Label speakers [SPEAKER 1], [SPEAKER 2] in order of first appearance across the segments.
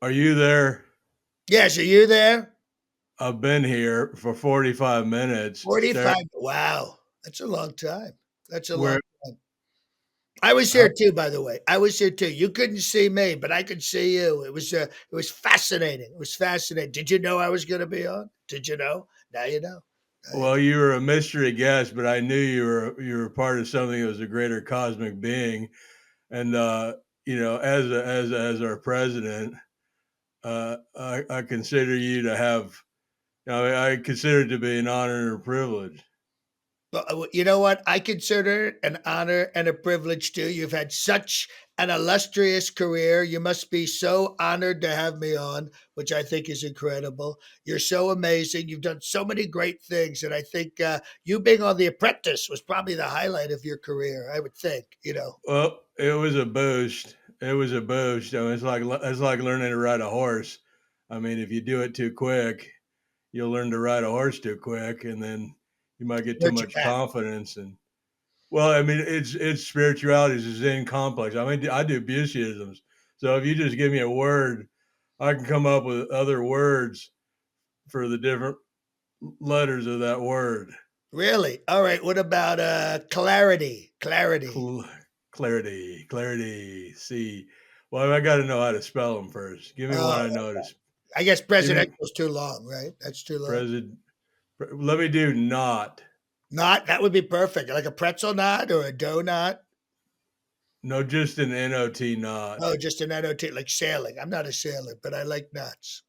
[SPEAKER 1] Are you there?
[SPEAKER 2] Yes, are you there?
[SPEAKER 1] I've been here for 45 minutes. Stare
[SPEAKER 2] 45. Wow. That's a long time. That's a long
[SPEAKER 1] where
[SPEAKER 2] time. I was
[SPEAKER 1] how,
[SPEAKER 2] here too, by the way. I was here too. You couldn't see me, but I could see you. It was fascinating. It was fascinating. Did you know I was going to be on? Did you know? Now you know. Now you
[SPEAKER 1] well, you were a mystery guest, but I knew you were part of something that was a greater cosmic being. And as our president, I consider you to have I consider it to be an honor and a privilege.
[SPEAKER 2] Well, you know what? I consider it an honor and a privilege too. You've had such an illustrious career. You must be so honored to have me on, which I think is incredible. You're so amazing. You've done so many great things. And I think you being on The Apprentice was probably the highlight of your career, I would think.
[SPEAKER 1] Well, it was a boost. It was a boost. It's like learning to ride a horse. I mean, if you do it too quick, you'll learn to ride a horse too quick, and then you might get too
[SPEAKER 2] Hurt your
[SPEAKER 1] much
[SPEAKER 2] back.
[SPEAKER 1] confidence. And well, I mean, it's spirituality is a Zen complex. I mean, I do Buseyisms, so if you just give me a word, I can come up with other words for the different letters of that word.
[SPEAKER 2] Really? All right. What about clarity? Clarity.
[SPEAKER 1] Cl- clarity. See, well, I got to know how to spell them first. Give me one
[SPEAKER 2] Oh,
[SPEAKER 1] I notice.
[SPEAKER 2] I guess
[SPEAKER 1] Give me
[SPEAKER 2] presidential is too long, right? That's too long.
[SPEAKER 1] president. Let me do not.
[SPEAKER 2] Knot, that would be perfect. Like a pretzel knot or a dough knot.
[SPEAKER 1] No, just an not. Not.
[SPEAKER 2] Oh, just an NOT, like sailing. I'm not a sailor, but I like knots.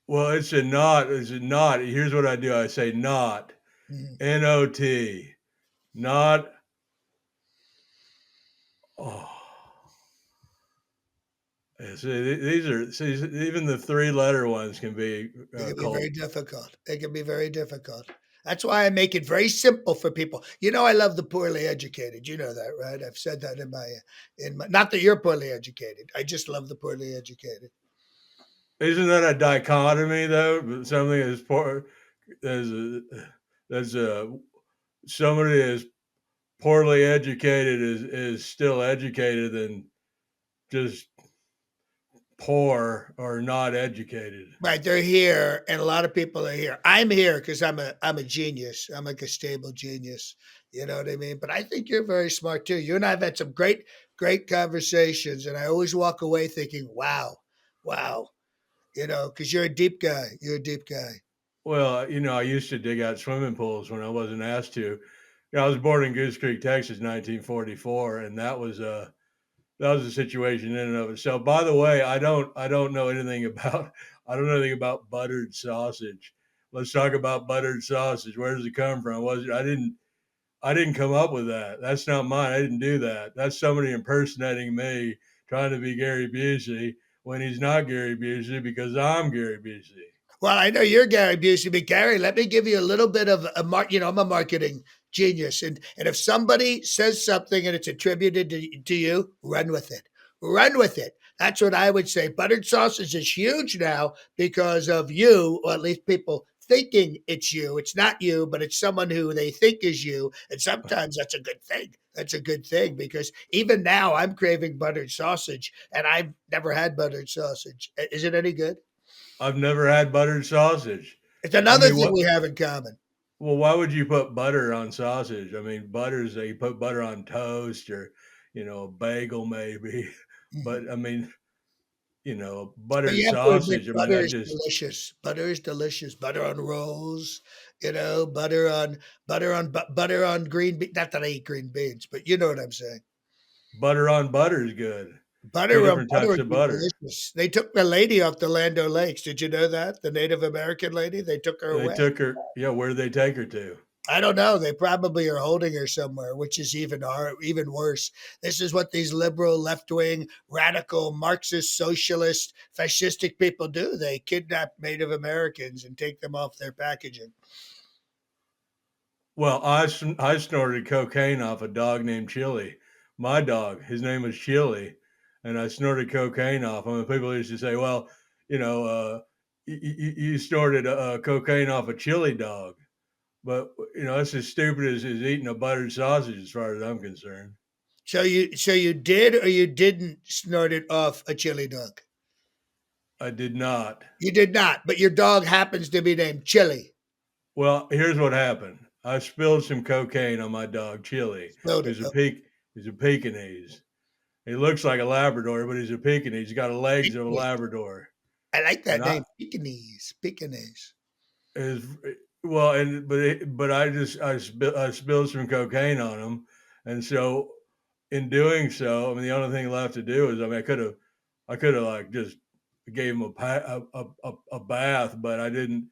[SPEAKER 1] Well, it's a not. It's a not. Here's what I do. I say not.
[SPEAKER 2] Mhm.
[SPEAKER 1] Not. Not. Oh. Yeah, see, these are see, even the three-letter ones can be
[SPEAKER 2] It can be
[SPEAKER 1] called.
[SPEAKER 2] very difficult. It can be very difficult. That's why I make it very simple for people. I love the poorly educated. You know that, right? I've said that in my not that you're poorly educated. I just love the poorly educated.
[SPEAKER 1] Isn't that a dichotomy though? Something as poor as a somebody as poorly educated is still educated and just poor or not educated.
[SPEAKER 2] Right, they're here, and a lot of people are here. I'm here because I'm a genius. I'm like a stable genius. You know what I mean? But I think you're very smart too. You and I've had some great conversations, and I always walk away thinking, "Wow, wow," because you're a deep guy. You're a deep guy.
[SPEAKER 1] Well, I used to dig out swimming pools when I wasn't asked to. I was born in Goose Creek, Texas, 1944, and that was a situation in and of itself. By the way, I don't know anything about I don't know anything about buttered sausage. Let's talk about buttered sausage. Where does it come from? Was it I didn't come up with that. That's not mine. I didn't do that. That's somebody impersonating me, trying to be Gary Busey when he's not Gary Busey because I'm Gary Busey.
[SPEAKER 2] Well, I know you're Gary Busey, but Gary, let me give you a little bit of a mark. I'm a marketing genius, and if somebody says something and it's attributed to you, run with it. Run with it. That's what I would say. Buttered sausage is huge now because of you, or at least people thinking it's you. It's not you, but it's someone who they think is you, and sometimes that's a good thing. That's a good thing because even now I'm craving buttered sausage, and I've never had buttered sausage. Is it any good?
[SPEAKER 1] I've never had buttered sausage.
[SPEAKER 2] It's
[SPEAKER 1] I
[SPEAKER 2] another
[SPEAKER 1] mean,
[SPEAKER 2] thing
[SPEAKER 1] what?
[SPEAKER 2] we have in common.
[SPEAKER 1] Well, why would you put butter on sausage? I mean, butters you put butter on toast or a bagel maybe,
[SPEAKER 2] Mhm.
[SPEAKER 1] but I mean,
[SPEAKER 2] But
[SPEAKER 1] buttered
[SPEAKER 2] you have to admit,
[SPEAKER 1] sausage. I mean,
[SPEAKER 2] butter
[SPEAKER 1] I
[SPEAKER 2] is
[SPEAKER 1] just
[SPEAKER 2] delicious. Butter is delicious. Butter on rolls, butter on green beans. Not that I eat green beans, but you know what I'm saying.
[SPEAKER 1] butter on butter is good. Two
[SPEAKER 2] Butter on
[SPEAKER 1] different
[SPEAKER 2] butter
[SPEAKER 1] types
[SPEAKER 2] would
[SPEAKER 1] of
[SPEAKER 2] be
[SPEAKER 1] butter.
[SPEAKER 2] delicious. They took the lady off the Land Lakes. Did you know that? The Native American lady. They took her
[SPEAKER 1] They
[SPEAKER 2] away.
[SPEAKER 1] took her. Yeah, where did they take her to?
[SPEAKER 2] I don't know. They probably are holding her somewhere, which is even worse. This is what these liberal, left wing, radical, Marxist, socialist, fascistic people do. They kidnap Native Americans and take them off their packaging.
[SPEAKER 1] Well, I snorted cocaine off a dog named Chili. My dog, his name was Chili, and I snorted cocaine off him. And people used to say, "Well, you snorted cocaine off a chili dog," but that's as stupid as eating a buttered sausage, as far as I'm concerned.
[SPEAKER 2] So you did or you didn't snort it off a chili dog?
[SPEAKER 1] I did not.
[SPEAKER 2] You did not, but your dog happens to be named Chili.
[SPEAKER 1] Well, here's what happened. I spilled some cocaine on my dog Chili,
[SPEAKER 2] Spilled it.
[SPEAKER 1] who's a
[SPEAKER 2] Oh,
[SPEAKER 1] peak. He's a Pekingese. He looks like a Labrador, but he's a Pekingese. He's got the legs of a
[SPEAKER 2] Pekingese.
[SPEAKER 1] Labrador,
[SPEAKER 2] I like
[SPEAKER 1] and
[SPEAKER 2] that name, Pekingese. Pekingese.
[SPEAKER 1] is well, and but I spilled some cocaine on him, and so in doing so, I mean the only thing left to do is I mean I could have like just gave him a bath, but I didn't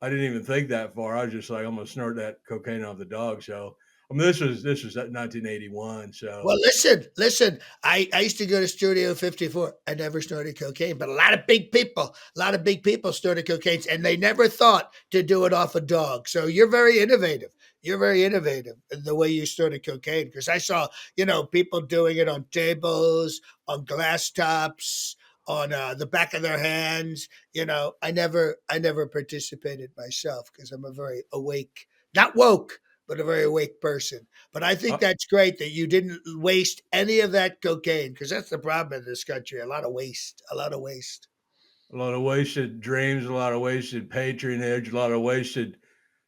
[SPEAKER 1] even think that far. I was just like I'm gonna snort that cocaine off the dog. So I mean this was at 1981.
[SPEAKER 2] Well,
[SPEAKER 1] So
[SPEAKER 2] listen. I used to go to Studio 54. I never snorted cocaine, but a lot of big people snorted cocaine, and they never thought to do it off a dog. So you're very innovative. You're very innovative in the way you snorted cocaine because I saw, people doing it on tables, on glass tops, on the back of their hands. I never participated myself because I'm a very awake, not woke, but a very awake person. But I think
[SPEAKER 1] uh,
[SPEAKER 2] that's great that you didn't waste any of that cocaine because that's the problem in this country. A lot of waste, a lot of waste.
[SPEAKER 1] a lot of wasted dreams, a lot of wasted patronage, a lot of wasted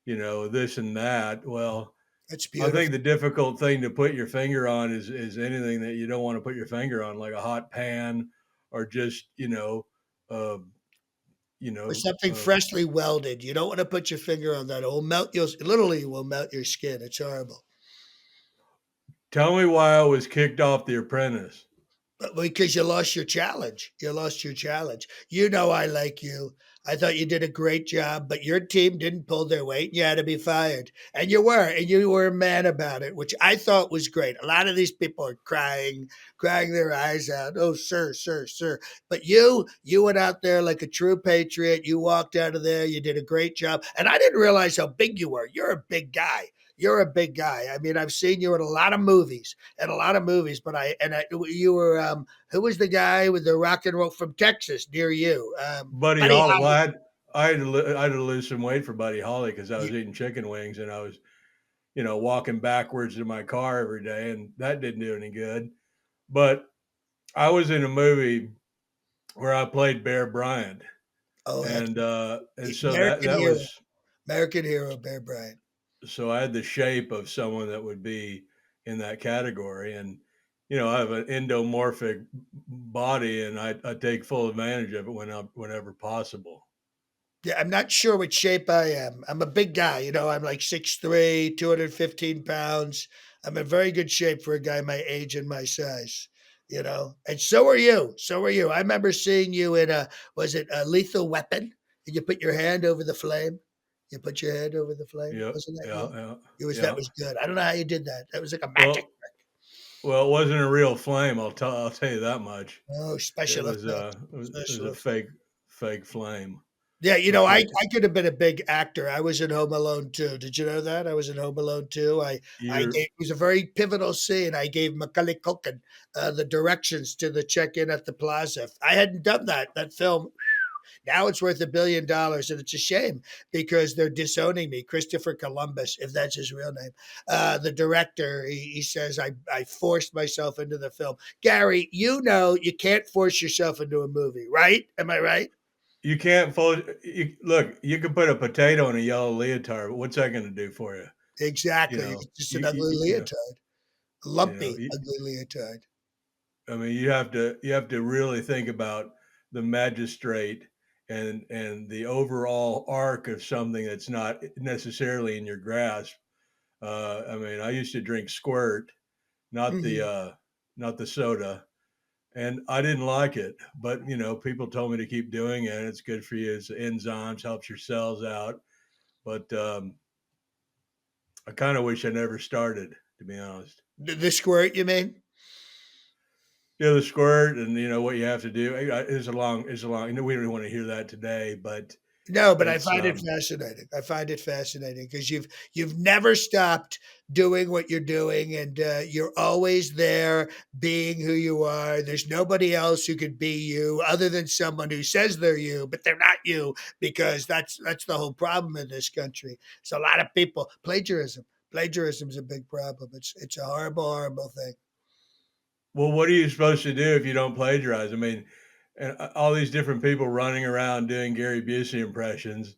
[SPEAKER 1] this and that. Well,
[SPEAKER 2] That's
[SPEAKER 1] I think
[SPEAKER 2] beautiful.
[SPEAKER 1] the difficult thing to put your finger on is anything that you don't want to put your finger on, like a hot pan or just uh, you
[SPEAKER 2] Or
[SPEAKER 1] know.
[SPEAKER 2] something freshly welded. You don't want to put your finger on that. It will melt your, literally will melt your skin. It's horrible.
[SPEAKER 1] Tell me why I was kicked off The Apprentice.
[SPEAKER 2] Because you lost your challenge. You lost your challenge. You know I like you. I thought you did a great job, but your team didn't pull their weight. You had to be fired. And you were a man about it, which I thought was great. A lot of these people are crying their eyes out. Oh, sir, sir, sir. But you went out there like a true patriot. You walked out of there. You did a great job. And I didn't realize how big you were. You're a big guy. You're a big guy. I mean, I've seen you in a lot of movies, but you were who was the guy with the rock and roll from Texas near you?
[SPEAKER 1] Buddy
[SPEAKER 2] Buddy
[SPEAKER 1] Holly. Well,
[SPEAKER 2] Holly.
[SPEAKER 1] I had to lose some weight for Buddy Holly because I was
[SPEAKER 2] You-
[SPEAKER 1] eating chicken wings and I was walking backwards to my car every day, and that didn't do any good. But I was in a movie where I played Bear Bryant,
[SPEAKER 2] oh,
[SPEAKER 1] and so that
[SPEAKER 2] American
[SPEAKER 1] that
[SPEAKER 2] hero,
[SPEAKER 1] was
[SPEAKER 2] American hero, Bear Bryant.
[SPEAKER 1] so I had the shape of someone that would be in that category, and I have an endomorphic body, and I take full advantage of it whenever possible.
[SPEAKER 2] Yeah, I'm not sure what shape I am. I'm a big guy, I'm like 6'3", 215 pounds. I'm in very good shape for a guy my age and my size. And so are you. So are you. I remember seeing you in was it a Lethal Weapon? And you put your hand over the flame. You put your hand over the flame.
[SPEAKER 1] Yep.
[SPEAKER 2] Wasn't that
[SPEAKER 1] Yeah.
[SPEAKER 2] you?
[SPEAKER 1] Yeah.
[SPEAKER 2] That
[SPEAKER 1] Yeah.
[SPEAKER 2] was good. I don't know how you did that. That was like a magic.
[SPEAKER 1] Well, well, it wasn't a real flame. I'll tell you that much.
[SPEAKER 2] Oh,
[SPEAKER 1] It
[SPEAKER 2] special
[SPEAKER 1] was
[SPEAKER 2] effects.
[SPEAKER 1] a
[SPEAKER 2] Special effects.
[SPEAKER 1] fake flame.
[SPEAKER 2] Yeah,
[SPEAKER 1] But
[SPEAKER 2] I could have been a big actor. I was in Home Alone too. Did you know that? I was in Home Alone too.
[SPEAKER 1] you're
[SPEAKER 2] It was a very pivotal scene. I gave Macaulay Culkin the directions to the check-in at the plaza. If I hadn't done that film, now it's worth $1 billion, and it's a shame because they're disowning me. Christopher Columbus, if that's his real name, the director, he says I forced myself into the film. Gary, you can't force yourself into a movie, right? Am I right?
[SPEAKER 1] you can't fold. Look, you can put a potato in a yellow leotard, but what's that going to do for you? You
[SPEAKER 2] Exactly.
[SPEAKER 1] know,
[SPEAKER 2] It's just an ugly leotard, a
[SPEAKER 1] you know.
[SPEAKER 2] lumpy, ugly leotard.
[SPEAKER 1] I mean, you have to really think about the magistrate and the overall arc of something that's not necessarily in your grasp. I mean, I used to drink squirt, not the
[SPEAKER 2] Mhm.
[SPEAKER 1] uh, not the soda, and I didn't like it. But people told me to keep doing it. It's good for you. It's enzymes, helps your cells out. But I kind of wish I never started, to be honest.
[SPEAKER 2] The squirt, you mean?
[SPEAKER 1] The squirt and what you have to do is a long. We don't want to hear that today, but
[SPEAKER 2] No, but I
[SPEAKER 1] it's
[SPEAKER 2] find it fascinating. I find it fascinating because you've never stopped doing what you're doing, and you're always there, being who you are. There's nobody else who could be you other than someone who says they're you, but they're not you because that's the whole problem in this country. So a lot of people plagiarism. Plagiarism is a big problem. It's a horrible thing.
[SPEAKER 1] well, what are you supposed to do if you don't plagiarize? I mean, and all these different people running around doing Gary Busey impressions,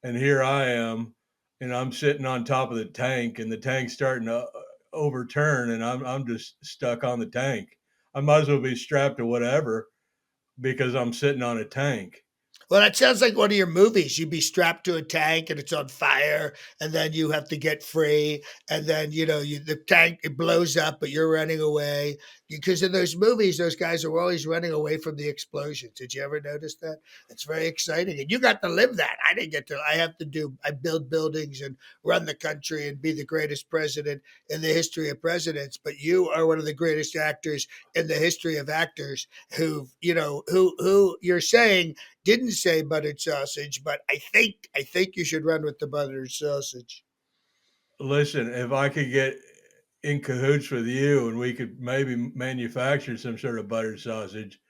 [SPEAKER 1] and here I am, and I'm sitting on top of the tank, and the tank's starting to overturn, and I'm just stuck on the tank. I might as well be strapped to whatever because I'm sitting on a tank.
[SPEAKER 2] Well, that sounds like one of your movies. You'd be strapped to a tank and it's on fire, and then you have to get free, and then the tank it blows up, but you're running away. Because in those movies, those guys are always running away from the explosions. Did you ever notice that? It's very exciting, and you got to live that. I didn't get to. I have to do. I build buildings and run the country and be the greatest president in the history of presidents. But you are one of the greatest actors in the history of actors. Who you're saying didn't say buttered sausage, but I think you should run with the buttered sausage.
[SPEAKER 1] Listen, if I could get in cahoots with you and we could maybe manufacture some sort of buttered sausage,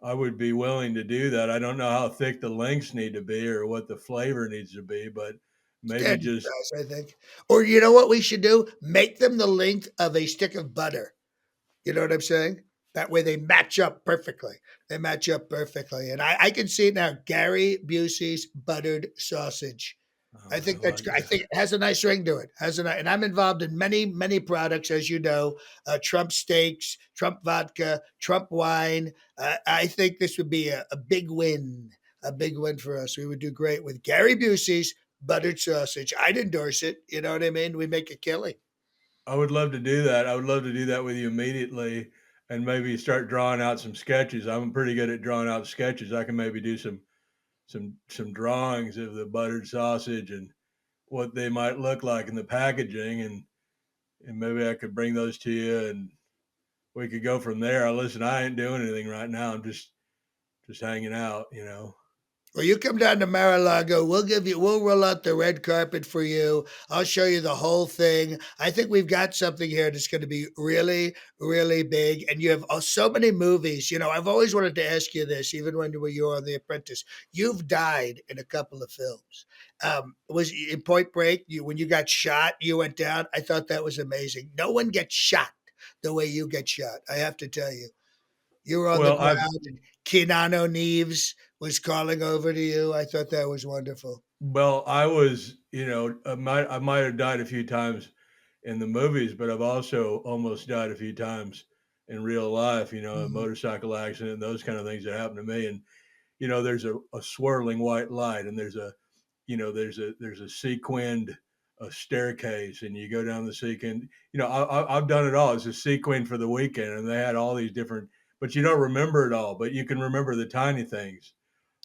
[SPEAKER 1] I would be willing to do that. I don't know how thick the links need to be or what the flavor needs to be, but maybe
[SPEAKER 2] Standard
[SPEAKER 1] just
[SPEAKER 2] size, I think. Or you know what we should do? Make them the length of a stick of butter. You know what I'm saying? That way they match up perfectly. They match up perfectly. And I can see it now. Gary Busey's buttered sausage. I
[SPEAKER 1] I
[SPEAKER 2] think that's
[SPEAKER 1] like
[SPEAKER 2] good. I
[SPEAKER 1] that.
[SPEAKER 2] think it has a nice ring to it. And I'm involved in many products, as you know. Trump steaks, Trump vodka, Trump wine. I think this would be a big win for us. We would do great with Gary Busey's buttered sausage. I'd endorse it. You know what I mean? We make a killing.
[SPEAKER 1] I would love to do that. I would love to do that with you immediately and maybe start drawing out some sketches. I'm pretty good at drawing out sketches. I can maybe do some drawings of the buttered sausage and what they might look like in the packaging and maybe I could bring those to you and we could go from there. Listen, I ain't doing anything right now. I'm just hanging out.
[SPEAKER 2] Well, you come down to Mar-a-Lago. We'll roll out the red carpet for you. I'll show you the whole thing. I think we've got something here that's going to be really, really big. And you have so many movies. I've always wanted to ask you this, even when you were on The Apprentice. You've died in a couple of films. Was in Point Break, when you got shot, you went down. I thought that was amazing. No one gets shot the way you get shot. I have to tell you. You were on the
[SPEAKER 1] Well, I
[SPEAKER 2] ground and Keanu Reeves was calling over to you. I thought that was wonderful.
[SPEAKER 1] well, I was, I might have died a few times in the movies, but I've also almost died a few times in real life, a
[SPEAKER 2] Mhm.
[SPEAKER 1] motorcycle accident, those kind of things that happened to me. And, there's a swirling white light and there's a sequined staircase and you go down the sequin. I've done it all. It's a sequin for the weekend and they had all these different, but you don't remember it all, but you can remember the tiny things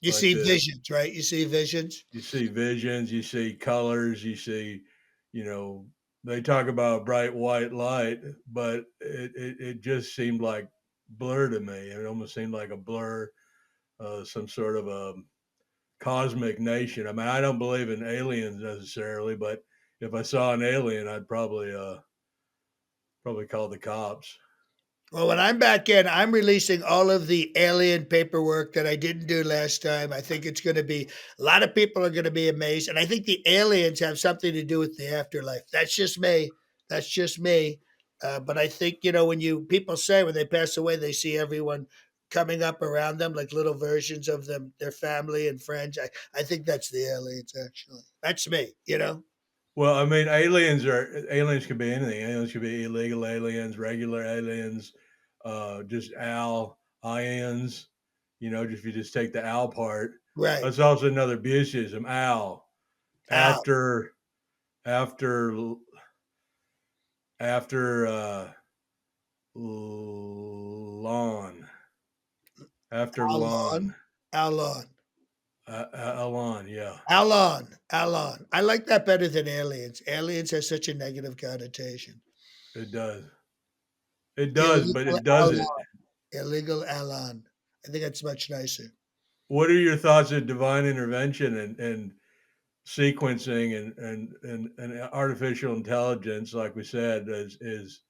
[SPEAKER 2] You
[SPEAKER 1] like
[SPEAKER 2] see visions, right? You see visions.
[SPEAKER 1] you see visions, you see colors, you see, you know, they talk about bright white light, but it just seemed like blur to me. It almost seemed like a blur, some sort of a cosmic nation. I mean, I don't believe in aliens necessarily, but if I saw an alien, I'd probably call the cops.
[SPEAKER 2] Well, when I'm back in, I'm releasing all of the alien paperwork that I didn't do last time. I think it's going to be a lot of people are going to be amazed, and I think the aliens have something to do with the afterlife. That's just me. That's just me. But I think when you people say when they pass away, they see everyone coming up around them like little versions of them, their family and friends. I think that's the aliens. Actually, that's me.
[SPEAKER 1] Well, I mean, aliens could be anything. Aliens could be illegal aliens, regular aliens, just aliens. If you just take the al part,
[SPEAKER 2] Right.
[SPEAKER 1] that's also another Buseyism. Al
[SPEAKER 2] Al.
[SPEAKER 1] after after after lawn after
[SPEAKER 2] Alon.
[SPEAKER 1] lawn
[SPEAKER 2] Alon.
[SPEAKER 1] Alon. Yeah,
[SPEAKER 2] Alon. I like that better than aliens. Aliens has such a negative connotation.
[SPEAKER 1] it does. It does, but
[SPEAKER 2] Illegal
[SPEAKER 1] it doesn't.
[SPEAKER 2] Alon. Illegal Alon. I think that's much nicer.
[SPEAKER 1] What are your thoughts of divine intervention and sequencing and artificial intelligence, like we said, is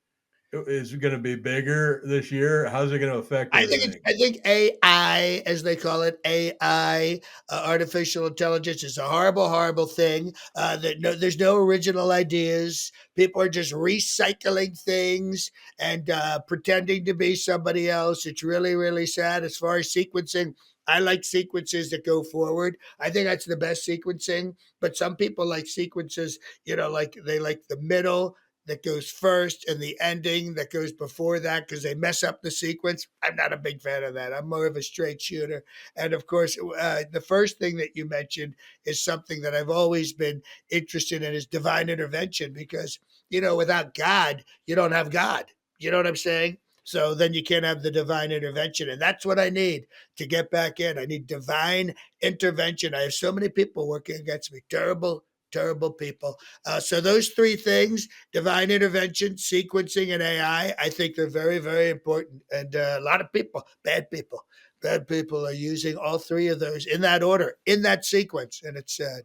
[SPEAKER 1] is going to be bigger this year? How's it going to affect everything?
[SPEAKER 2] I think AI, as they call it, AI, artificial intelligence, is a horrible, horrible thing. There's no original ideas. People are just recycling things and pretending to be somebody else. It's really, really sad. As far as sequencing, I like sequences that go forward. I think that's the best sequencing. But some people like sequences, like they like the middle that goes first and the ending that goes before that because they mess up the sequence. I'm not a big fan of that. I'm more of a straight shooter. And of course, the first thing that you mentioned is something that I've always been interested in is divine intervention because, without God, you don't have God. You know what I'm saying? So then you can't have the divine intervention. And that's what I need to get back in. I need divine intervention. I have so many people working against me. Terrible, terrible people. So those three things, divine intervention, sequencing, and AI, I think they're very, very important. And a lot of people, bad people are using all three of those in that order, in that sequence. And it's sad.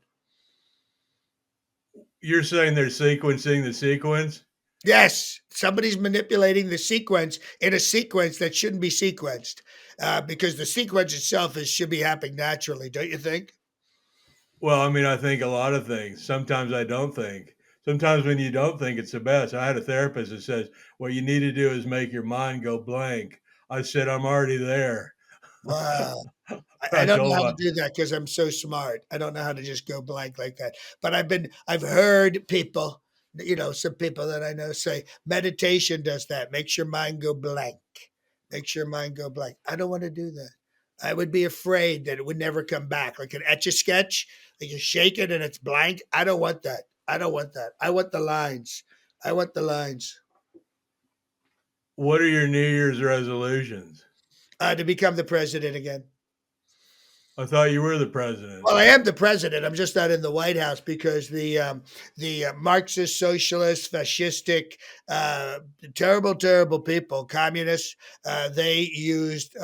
[SPEAKER 1] You're saying they're sequencing the sequence?
[SPEAKER 2] Yes, somebody's manipulating the sequence in a sequence that shouldn't be sequenced because the sequence itself should be happening naturally, don't you think?
[SPEAKER 1] Well, I mean, I think a lot of things. Sometimes I don't think. Sometimes when you don't think, it's the best. I had a therapist that says, what you need to do is make your mind go blank. I said, I'm already there.
[SPEAKER 2] Wow. I
[SPEAKER 1] I
[SPEAKER 2] don't know
[SPEAKER 1] told
[SPEAKER 2] how to
[SPEAKER 1] my,
[SPEAKER 2] do that because I'm so smart. I don't know how to just go blank like that. But I've heard people, some people that I know say meditation does that, makes your mind go blank, makes your mind go blank. I don't want to do that. I would be afraid that it would never come back, like an etch a sketch. Like you shake it and it's blank. I don't want that. I don't want that. I want the lines. I want the lines.
[SPEAKER 1] what are your New Year's resolutions?
[SPEAKER 2] To become the president again.
[SPEAKER 1] I thought you were the president.
[SPEAKER 2] Well, I am the president. I'm just not in the White House because the Marxist, socialist, fascistic, uh, terrible, terrible people, communists. They used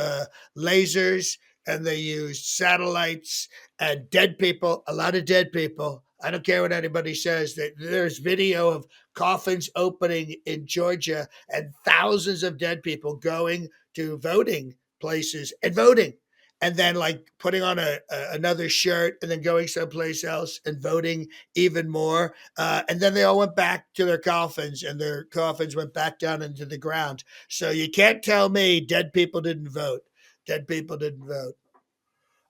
[SPEAKER 2] lasers and they used satellites and dead people. A lot of dead people. I don't care what anybody says. That there's video of coffins opening in Georgia and thousands of dead people going to voting places and voting and then like putting on another shirt and then going someplace else and voting even more. And then they all went back to their coffins and their coffins went back down into the ground. So you can't tell me dead people didn't vote. Dead people didn't vote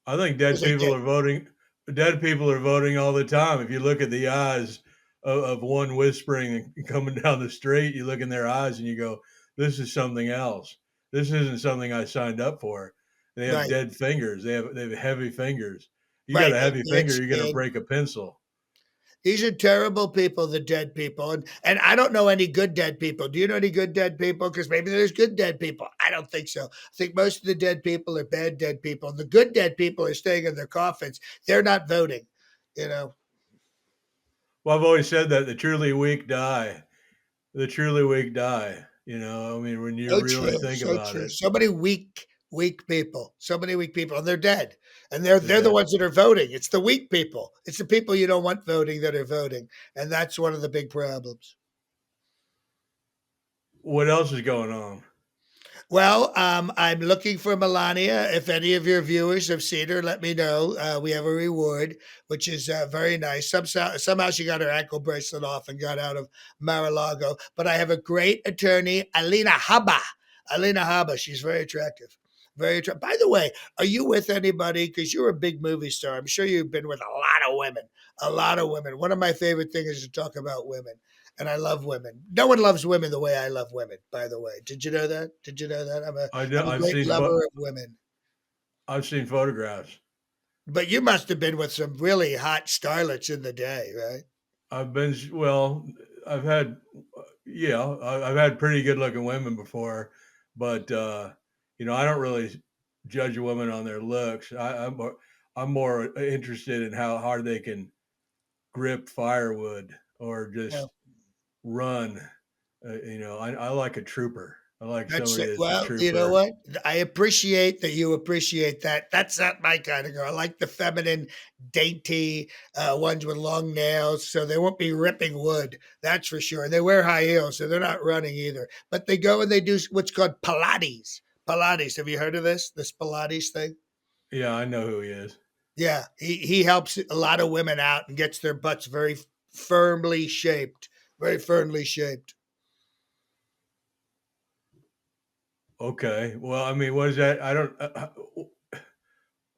[SPEAKER 1] I think
[SPEAKER 2] because
[SPEAKER 1] dead
[SPEAKER 2] they
[SPEAKER 1] people
[SPEAKER 2] did.
[SPEAKER 1] are voting. Dead people are voting all the time. If you look at the eyes of one whispering and coming down the street, you look in their eyes and you go, "This is something else. This isn't something I signed up for." They have
[SPEAKER 2] Right,
[SPEAKER 1] dead fingers. They have heavy fingers. You got
[SPEAKER 2] right.
[SPEAKER 1] a heavy
[SPEAKER 2] They
[SPEAKER 1] finger, you're going to
[SPEAKER 2] expand.
[SPEAKER 1] break a pencil.
[SPEAKER 2] These are terrible people, the dead people. And I don't know any good dead people. Do you know any good dead people? Because maybe there's good dead people. I don't think so. I think most of the dead people are bad dead people. And the good dead people are staying in their coffins. They're not voting, you know.
[SPEAKER 1] Well, I've always said that the truly weak die. The truly weak die. I mean, when you
[SPEAKER 2] So
[SPEAKER 1] really
[SPEAKER 2] true.
[SPEAKER 1] think
[SPEAKER 2] So
[SPEAKER 1] about
[SPEAKER 2] true.
[SPEAKER 1] it,
[SPEAKER 2] So many weak, weak people. So many weak people. And they're dead. And they're the
[SPEAKER 1] yeah.
[SPEAKER 2] ones that are voting. It's the weak people. It's the people you don't want voting that are voting. And that's one of the big problems.
[SPEAKER 1] What else is going on?
[SPEAKER 2] Well, I'm looking for Melania. If any of your viewers have seen her, let me know. We have a reward, which is very nice. Somehow she got her ankle bracelet off and got out of Mar-a-Lago. But I have a great attorney, Alina Haba. Alina Haba. She's very attractive. Very attractive. By the way, are you with anybody? Because you're a big movie star. I'm sure you've been with a lot of women. A lot of women. One of my favorite things is to talk about women and I love women. No one loves women the way I love women. By the way, did you know that? Did you know that?
[SPEAKER 1] I know,
[SPEAKER 2] I'm a great lover of women.
[SPEAKER 1] I've seen photographs.
[SPEAKER 2] But you must have been with some really hot starlets in the day, right?
[SPEAKER 1] I've been well. I've had yeah. I've had pretty good looking women before, but I don't really judge a woman on their looks. I'm more interested in how hard they can grip firewood or
[SPEAKER 2] Yeah.
[SPEAKER 1] just run. I like a trooper. I like
[SPEAKER 2] That's
[SPEAKER 1] somebody
[SPEAKER 2] it.
[SPEAKER 1] that's a
[SPEAKER 2] Well, you know
[SPEAKER 1] trooper.
[SPEAKER 2] what? I appreciate that you appreciate that. That's not my kind of girl. I like the feminine, dainty ones with long nails, so they won't be ripping wood. That's for sure. And they wear high heels, so they're not running either. But they go and they do what's called Pilates. Pilates. Have you heard of this? This Pilates thing?
[SPEAKER 1] Yeah, I know who he is.
[SPEAKER 2] Yeah, he helps a lot of women out and gets their butts very firmly shaped. Very firmly shaped.
[SPEAKER 1] Okay. Well, I mean, what is that? I don't.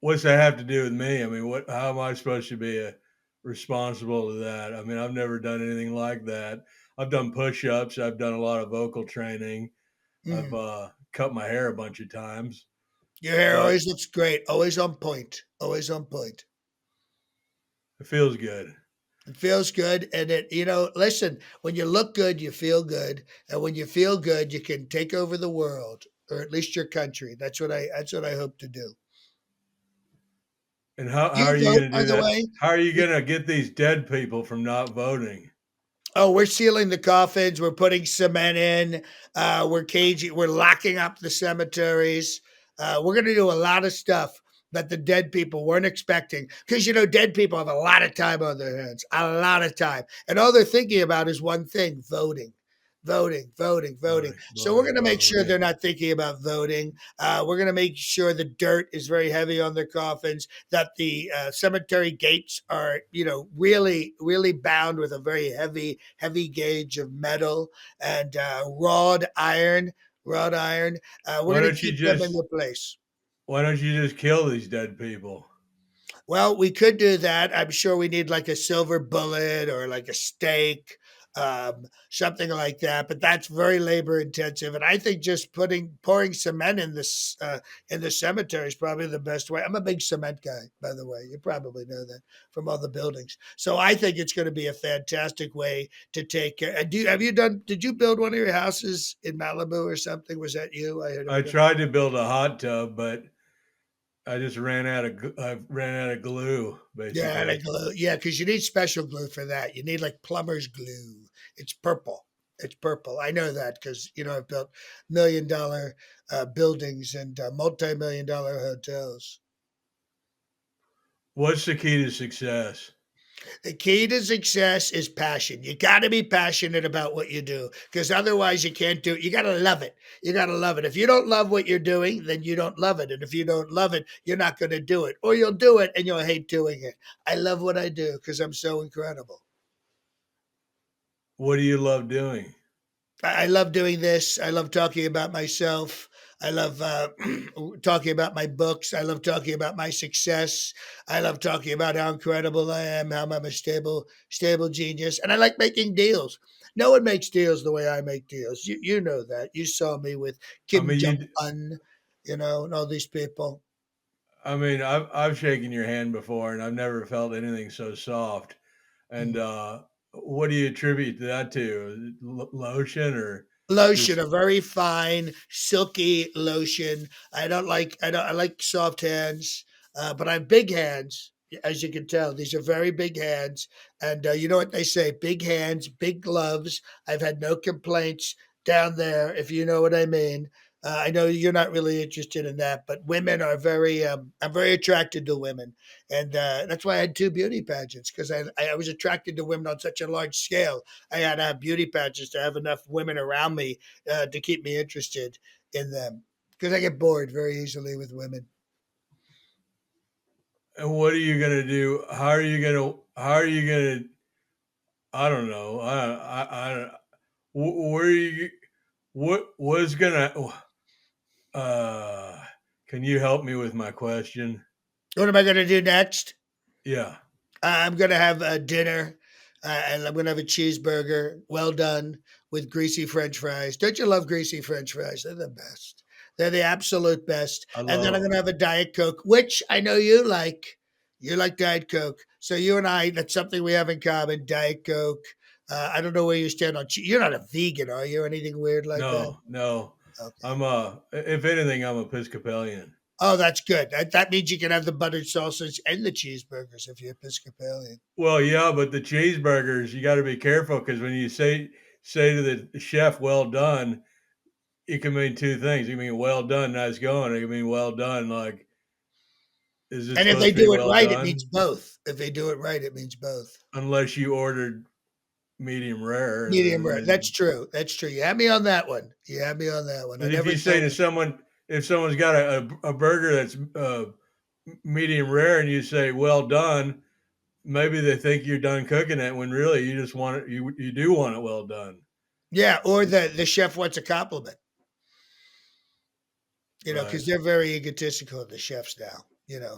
[SPEAKER 1] What's that have to do with me? I mean, what? How am I supposed to be responsible to that? I mean, I've never done anything like that. I've done push-ups. I've done a lot of vocal training. I've
[SPEAKER 2] Mhm.
[SPEAKER 1] cut my hair a bunch of times,
[SPEAKER 2] Your hair
[SPEAKER 1] but
[SPEAKER 2] always looks great, always on point, always on point.
[SPEAKER 1] it feels good.
[SPEAKER 2] It feels good, and listen, when you look good, you feel good, and when you feel good, you can take over the world, or at least your country. That's what I hope to do.
[SPEAKER 1] And how
[SPEAKER 2] You
[SPEAKER 1] are you
[SPEAKER 2] vote,
[SPEAKER 1] going to
[SPEAKER 2] by
[SPEAKER 1] do
[SPEAKER 2] the
[SPEAKER 1] that?
[SPEAKER 2] way.
[SPEAKER 1] How are you
[SPEAKER 2] You,
[SPEAKER 1] going to get these dead people from not voting?
[SPEAKER 2] Oh, we're sealing the coffins. We're putting cement in. We're caging. We're locking up the cemeteries. We're going to do a lot of stuff that the dead people weren't expecting because dead people have a lot of time on their hands, a lot of time, and all they're thinking about is one thing: voting. Voting, voting, voting.
[SPEAKER 1] Voting,
[SPEAKER 2] So we're going
[SPEAKER 1] voting,
[SPEAKER 2] to make sure they're
[SPEAKER 1] voting.
[SPEAKER 2] not thinking about voting. We're going to make sure the dirt is very heavy on their coffins, that the cemetery gates are, really, really bound with a very heavy, heavy gauge of metal and wrought iron. Wrought iron. We're
[SPEAKER 1] Why
[SPEAKER 2] going to
[SPEAKER 1] don't you
[SPEAKER 2] keep them in
[SPEAKER 1] just
[SPEAKER 2] their place.
[SPEAKER 1] Why don't you just kill these dead people?
[SPEAKER 2] Well, we could do that. I'm sure we need like a silver bullet or like a stake, something like that. But that's very labor intensive, and I think just pouring cement in the cemetery is probably the best way. I'm a big cement guy, by the way. You probably know that from all the buildings. So I think it's going to be a fantastic way to take care. Have you done? Did you build one of your houses in Malibu or something? Was that you? I heard
[SPEAKER 1] I
[SPEAKER 2] about.
[SPEAKER 1] tried to build a hot tub, but I ran out of glue,
[SPEAKER 2] Yeah,
[SPEAKER 1] basically.
[SPEAKER 2] like glue. Yeah, because you need special glue for that. You need like plumber's glue. It's purple. It's purple. I know that because I've built $1 million buildings and multi-million-dollar hotels.
[SPEAKER 1] What's the key to success?
[SPEAKER 2] The key to success is passion. You got to be passionate about what you do because otherwise you can't do it. You got to love it. You got to love it. If you don't love what you're doing, then you don't love it. And if you don't love it, you're not going to do it. Or you'll do it and you'll hate doing it. I love what I do because I'm so incredible.
[SPEAKER 1] What do you love doing?
[SPEAKER 2] I love doing this. I love talking about myself. I love talking about my books. I love talking about my success. I love talking about how incredible I am, how I'm a stable genius, and I like making deals. No one makes deals the way I make deals. You know that. You saw me with
[SPEAKER 1] I
[SPEAKER 2] Kim
[SPEAKER 1] mean,
[SPEAKER 2] Jong Un, and all these people.
[SPEAKER 1] I've shaken your hand before, and I've never felt anything so soft. And
[SPEAKER 2] Mm.
[SPEAKER 1] what do you attribute that to? Lotion or
[SPEAKER 2] Lotion,
[SPEAKER 1] just?
[SPEAKER 2] a very fine, silky lotion. I like soft hands, but I have big hands, as you can tell. These are very big hands. And you know what they say, big hands, big gloves. I've had no complaints down there, if you know what I mean. I know you're not really interested in that, but women are I'm very attracted to women. And that's why I had two beauty pageants because I was attracted to women on such a large scale. I had to have beauty pageants to have enough women around me to keep me interested in them because I get bored very easily with women.
[SPEAKER 1] And what are you gonna do? How are you gonna? How are you gonna? I don't know. Where are you? What was gonna? Uh, can you help me with my question?
[SPEAKER 2] What am I going to do next?
[SPEAKER 1] Yeah,
[SPEAKER 2] I'm going to have a dinner and I'm going to have a cheeseburger, well done, with greasy French fries. Don't you love greasy French fries? They're the best. They're the absolute best.
[SPEAKER 1] I
[SPEAKER 2] And then
[SPEAKER 1] love
[SPEAKER 2] I'm going to
[SPEAKER 1] them.
[SPEAKER 2] have a Diet Coke, which I know you like. You like Diet Coke. So you and I, that's something we have in common, Diet Coke. I don't know where you stand on cheese. You're not a vegan, are you? Anything weird like that?
[SPEAKER 1] No, no.
[SPEAKER 2] Okay.
[SPEAKER 1] I'm if anything, I'm Episcopalian.
[SPEAKER 2] Oh, that's good. That means you can have the buttered sausage and the cheeseburgers if you're Episcopalian.
[SPEAKER 1] Well, yeah, but the cheeseburgers, you got to be careful because when you say to the chef, "Well done," it can mean two things. You mean well done, nice going. It can mean well done. Like, is it
[SPEAKER 2] And if
[SPEAKER 1] supposed
[SPEAKER 2] they
[SPEAKER 1] to be
[SPEAKER 2] do it
[SPEAKER 1] well
[SPEAKER 2] right, it means
[SPEAKER 1] done?
[SPEAKER 2] both. If they do it right, it means both.
[SPEAKER 1] Unless you ordered medium rare, and
[SPEAKER 2] Medium
[SPEAKER 1] then
[SPEAKER 2] rare. That's true. That's true. You had me on that one. You had me on that one. I
[SPEAKER 1] and if
[SPEAKER 2] never
[SPEAKER 1] you say
[SPEAKER 2] thought
[SPEAKER 1] to
[SPEAKER 2] of.
[SPEAKER 1] someone, if someone's got a burger that's medium rare, and you say well done, maybe they think you're done cooking it when really you just want it. You do want it well done,
[SPEAKER 2] Yeah, or the chef wants a compliment. Because
[SPEAKER 1] right?
[SPEAKER 2] they're very egotistical, the chefs now.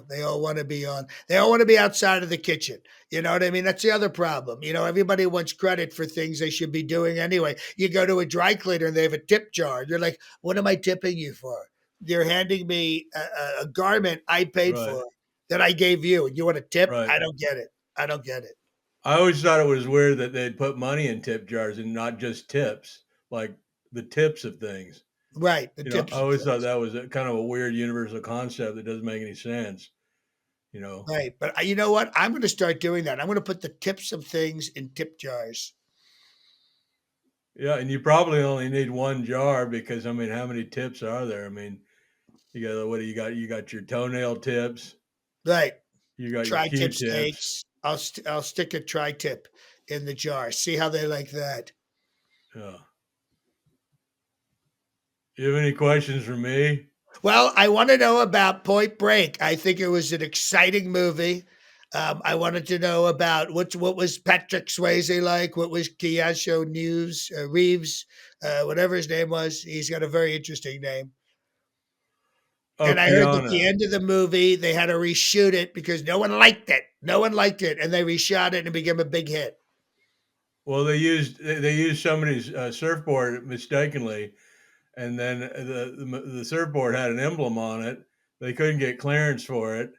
[SPEAKER 2] They all want to be on. They all want to be outside of the kitchen. You know what I mean? That's the other problem. Everybody wants credit for things they should be doing anyway. You go to a dry cleaner and they have a tip jar. You're like, what am I tipping you for? You're handing me a garment I paid
[SPEAKER 1] Right,
[SPEAKER 2] for that I gave you, and you want a tip?
[SPEAKER 1] right.
[SPEAKER 2] I don't get it. I don't get it.
[SPEAKER 1] I always thought it was weird that they'd put money in tip jars and not just tips, like the tips of things.
[SPEAKER 2] Right, the
[SPEAKER 1] I
[SPEAKER 2] tips of
[SPEAKER 1] always thought
[SPEAKER 2] things.
[SPEAKER 1] that was a kind of a weird universal concept that doesn't make any sense. You know,
[SPEAKER 2] Right, but you know what? I'm going to start doing that. I'm going to put the tips of things in tip jars.
[SPEAKER 1] yeah, and you probably only need one jar because I mean, how many tips are there? I mean, you got what do you got? You got your toenail tips,
[SPEAKER 2] Right.
[SPEAKER 1] you got your
[SPEAKER 2] Tri-tip
[SPEAKER 1] Q-tips.
[SPEAKER 2] steaks. I'll stick a tri-tip in the jar. See how they like that.
[SPEAKER 1] Yeah. You have any questions for me?
[SPEAKER 2] Well, I want to know about Point Break. I think it was an exciting movie. I wanted to know about what was Patrick Swayze like. What was Keanu News Reeves, whatever his name was. He's got a very interesting name.
[SPEAKER 1] Oh,
[SPEAKER 2] And I heard that the
[SPEAKER 1] Kiana.
[SPEAKER 2] end of the movie they had to reshoot it because no one liked it. No one liked it, and they reshot it and it became a big hit.
[SPEAKER 1] Well, they used somebody's surfboard mistakenly, and then the surfboard had an emblem on it. They couldn't get clearance for it,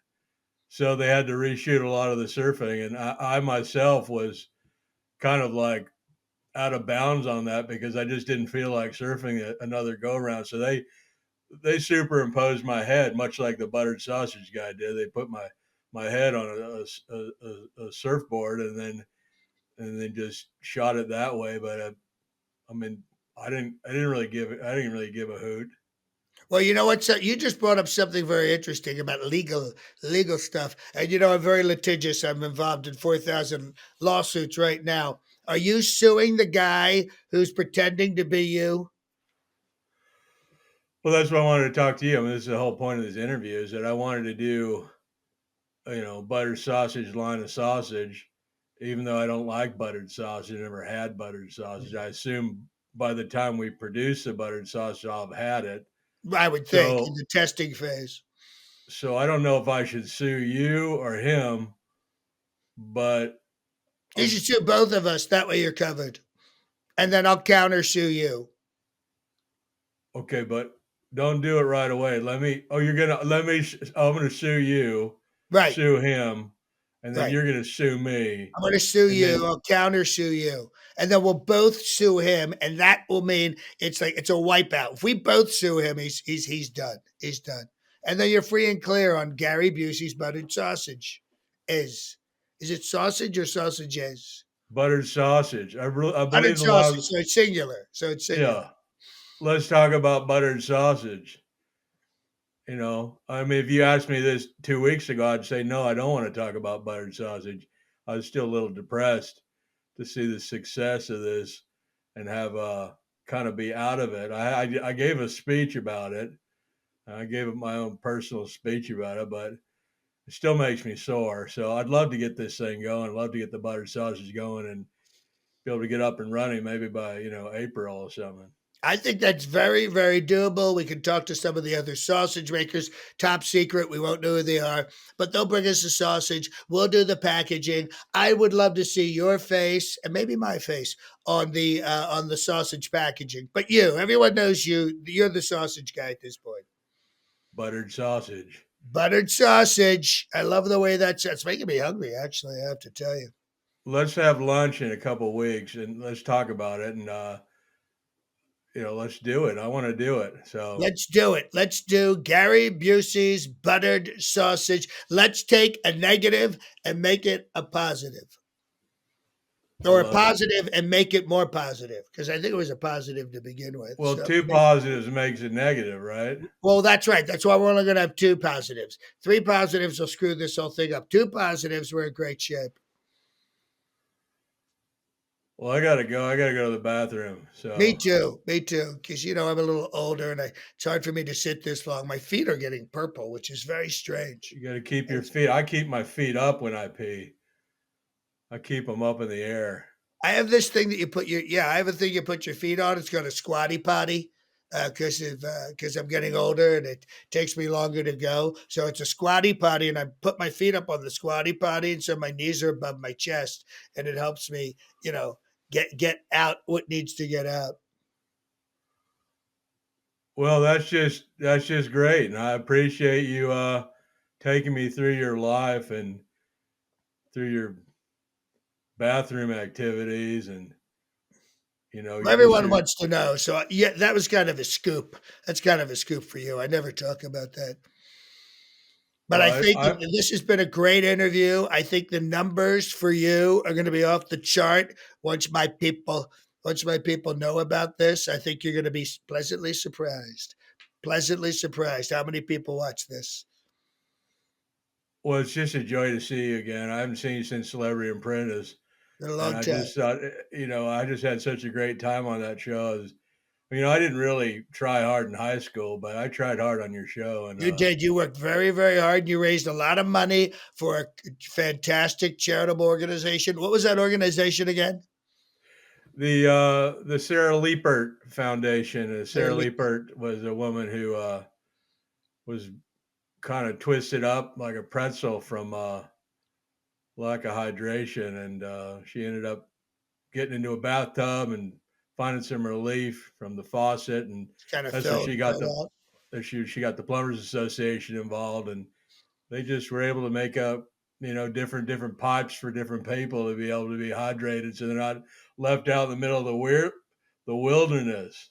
[SPEAKER 1] so they had to reshoot a lot of the surfing. And I myself was kind of like out of bounds on that because I just didn't feel like surfing another go around. So they superimposed my head, much like the buttered sausage guy did. They put my head on a surfboard and then just shot it that way. But I mean, I didn't really give a hoot.
[SPEAKER 2] Well, you know what? So you just brought up something very interesting about legal stuff, and I'm very litigious. I'm involved in 4,000 lawsuits right now. Are you suing the guy who's pretending to be you?
[SPEAKER 1] Well, that's why I wanted to talk to you. I mean, this is the whole point of this interview is that I wanted to do, buttered sausage, line of sausage, even though I don't like buttered sausage, I never had buttered sausage. I assume by the time we produce the buttered sausage, I'll have had it.
[SPEAKER 2] I would think in
[SPEAKER 1] So,
[SPEAKER 2] the testing phase.
[SPEAKER 1] so I don't know if I should sue you or him, but
[SPEAKER 2] You should sue both of us. That way you're covered, and then I'll counter sue you.
[SPEAKER 1] okay, but don't do it right away. You're gonna let me. I'm gonna sue you,
[SPEAKER 2] Right.
[SPEAKER 1] sue him, and then
[SPEAKER 2] Right.
[SPEAKER 1] you're gonna sue me,
[SPEAKER 2] I'm going to sue
[SPEAKER 1] and
[SPEAKER 2] you.
[SPEAKER 1] then
[SPEAKER 2] I'll counter sue you. And then we'll both sue him. And that will mean it's a wipeout. If we both sue him, he's done. He's done. And then you're free and clear on Gary Busey's buttered sausage. Is it sausage or sausages?
[SPEAKER 1] buttered sausage. I
[SPEAKER 2] Buttered
[SPEAKER 1] believe the
[SPEAKER 2] sausage.
[SPEAKER 1] law.
[SPEAKER 2] So it's singular. So it's singular.
[SPEAKER 1] Yeah, let's talk about buttered sausage. I mean, if you asked me this 2 weeks ago, I'd say no. I don't want to talk about buttered sausage. I was still a little depressed to see the success of this and have kind of be out of it. I gave a speech about it. I gave it my own personal speech about it, but it still makes me sore. So I'd love to get this thing going. I'd love to get the buttered sausage going and be able to get up and running maybe by April or something.
[SPEAKER 2] I think that's very, very doable. We can talk to some of the other sausage makers. Top secret. We won't know who they are, but they'll bring us the sausage. We'll do the packaging. I would love to see your face and maybe my face on the sausage packaging. But everyone knows you. You're the sausage guy at this point.
[SPEAKER 1] Buttered sausage.
[SPEAKER 2] Buttered sausage. I love the way that's making me hungry. Actually, I have to tell you.
[SPEAKER 1] Let's have lunch in a couple weeks and let's talk about it and let's do it. I want to do it. So
[SPEAKER 2] Let's do it. Let's do Gary Busey's buttered sausage. Let's take a negative and make it a positive.
[SPEAKER 1] I
[SPEAKER 2] or a
[SPEAKER 1] love it.
[SPEAKER 2] positive and make it more positive because I think it was a positive to begin with.
[SPEAKER 1] Well,
[SPEAKER 2] So,
[SPEAKER 1] two positives makes it negative, right?
[SPEAKER 2] well, that's right. That's why we're only going to have two positives. Three positives will screw this whole thing up. Two positives, we're in great shape.
[SPEAKER 1] Well, I gotta go. I gotta go to the bathroom.
[SPEAKER 2] Me
[SPEAKER 1] So
[SPEAKER 2] too. Me too. Because I'm a little older and it's hard for me to sit this long. My feet are getting purple, which is very strange.
[SPEAKER 1] you gotta keep your
[SPEAKER 2] And
[SPEAKER 1] feet. I keep my feet up when I pee. I keep them up in the air.
[SPEAKER 2] I have this thing that you put your yeah. I have a thing you put your feet on. It's called a squatty potty because I'm getting older and it takes me longer to go. So it's a squatty potty, and I put my feet up on the squatty potty, and so my knees are above my chest, and it helps me, get out what needs to get out.
[SPEAKER 1] Well, that's just great, and I appreciate you taking me through your life and through your bathroom activities, and just
[SPEAKER 2] Everyone
[SPEAKER 1] your.
[SPEAKER 2] wants to know. So yeah, that was kind of a scoop. That's kind of a scoop for you. I never talk about that. But I
[SPEAKER 1] Well,
[SPEAKER 2] think
[SPEAKER 1] I
[SPEAKER 2] this has been a great interview. I think the numbers for you are going to be off the chart once my people know about this. I think you're going to be pleasantly surprised. Pleasantly surprised how many people watch this
[SPEAKER 1] well, it's just a joy to see you again. I haven't seen you since Celebrity Apprentice,
[SPEAKER 2] in a
[SPEAKER 1] and
[SPEAKER 2] long
[SPEAKER 1] I
[SPEAKER 2] time.
[SPEAKER 1] just thought, I just had such a great time on that show. I didn't really try hard in high school, but I tried hard on your show, and
[SPEAKER 2] You did. You worked very, very hard. And you raised a lot of money for a fantastic charitable organization. What was that organization again?
[SPEAKER 1] the Sarah Liepert Foundation.
[SPEAKER 2] Sarah
[SPEAKER 1] Sarah
[SPEAKER 2] Lee.
[SPEAKER 1] Liepert was a woman who was kind of twisted up like a pretzel from lack of hydration, and she ended up getting into a bathtub and finding some relief from the faucet, and
[SPEAKER 2] Kind of
[SPEAKER 1] that's when
[SPEAKER 2] fell out.
[SPEAKER 1] she got the Plumbers Association involved, and they just were able to make up different pipes for different people to be able to be hydrated, so they're not left out in the middle of the wilderness.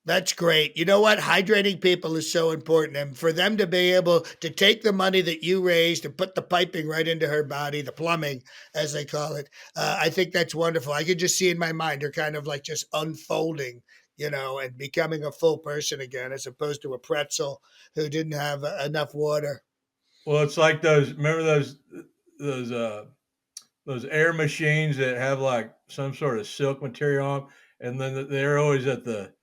[SPEAKER 2] That's great. You know what? Hydrating people is so important. And for them to be able to take the money that you raised and put the piping right into her body, the plumbing, as they call it, I think that's wonderful. I could just see in my mind her kind of like just unfolding, and becoming a full person again, as opposed to a pretzel who didn't have enough water.
[SPEAKER 1] Well, it's like those. Remember those those air machines that have like some sort of silk material on, and then they're always at the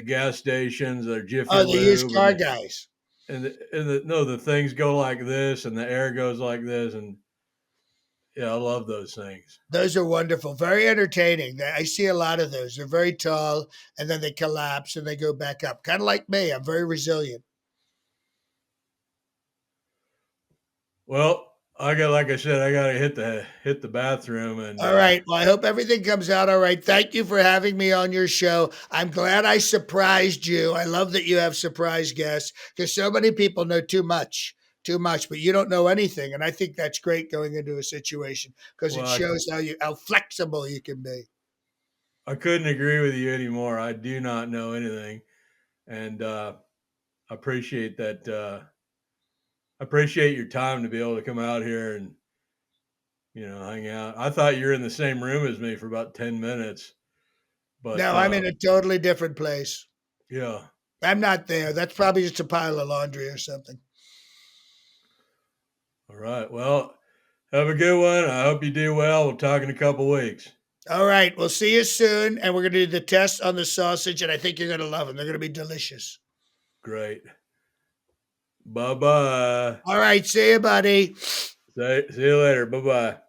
[SPEAKER 1] gas stations or Jiffy
[SPEAKER 2] Oh, the used
[SPEAKER 1] Lube,
[SPEAKER 2] car guys.
[SPEAKER 1] no, the things go like this, and the air goes like this, and yeah, I love those things.
[SPEAKER 2] Those are wonderful, very entertaining. I see a lot of those. They're very tall and then they collapse and they go back up. Kind of like me. I'm very resilient.
[SPEAKER 1] Well, like I said, I got to hit the bathroom, and
[SPEAKER 2] All right. Well, I hope everything comes out all right. Thank you for having me on your show. I'm glad I surprised you. I love that you have surprise guests because so many people know too much, but you don't know anything. And I think that's great going into a situation because it
[SPEAKER 1] well,
[SPEAKER 2] shows how flexible you can be.
[SPEAKER 1] I couldn't agree with you anymore. I do not know anything, and I appreciate that. I appreciate your time to be able to come out here and hang out. I thought you were in the same room as me for about 10 minutes, but
[SPEAKER 2] Now I'm in a totally different place.
[SPEAKER 1] yeah.
[SPEAKER 2] I'm not there. That's probably just a pile of laundry or something.
[SPEAKER 1] All right. Well, have a good one. I hope you do well. We'll talk in a couple weeks.
[SPEAKER 2] All right. We'll see you soon. And we're going to do the test on the sausage. And I think you're going to love them. They're going to be delicious.
[SPEAKER 1] Great. Bye bye.
[SPEAKER 2] All right. See you, buddy.
[SPEAKER 1] See you later. Bye bye.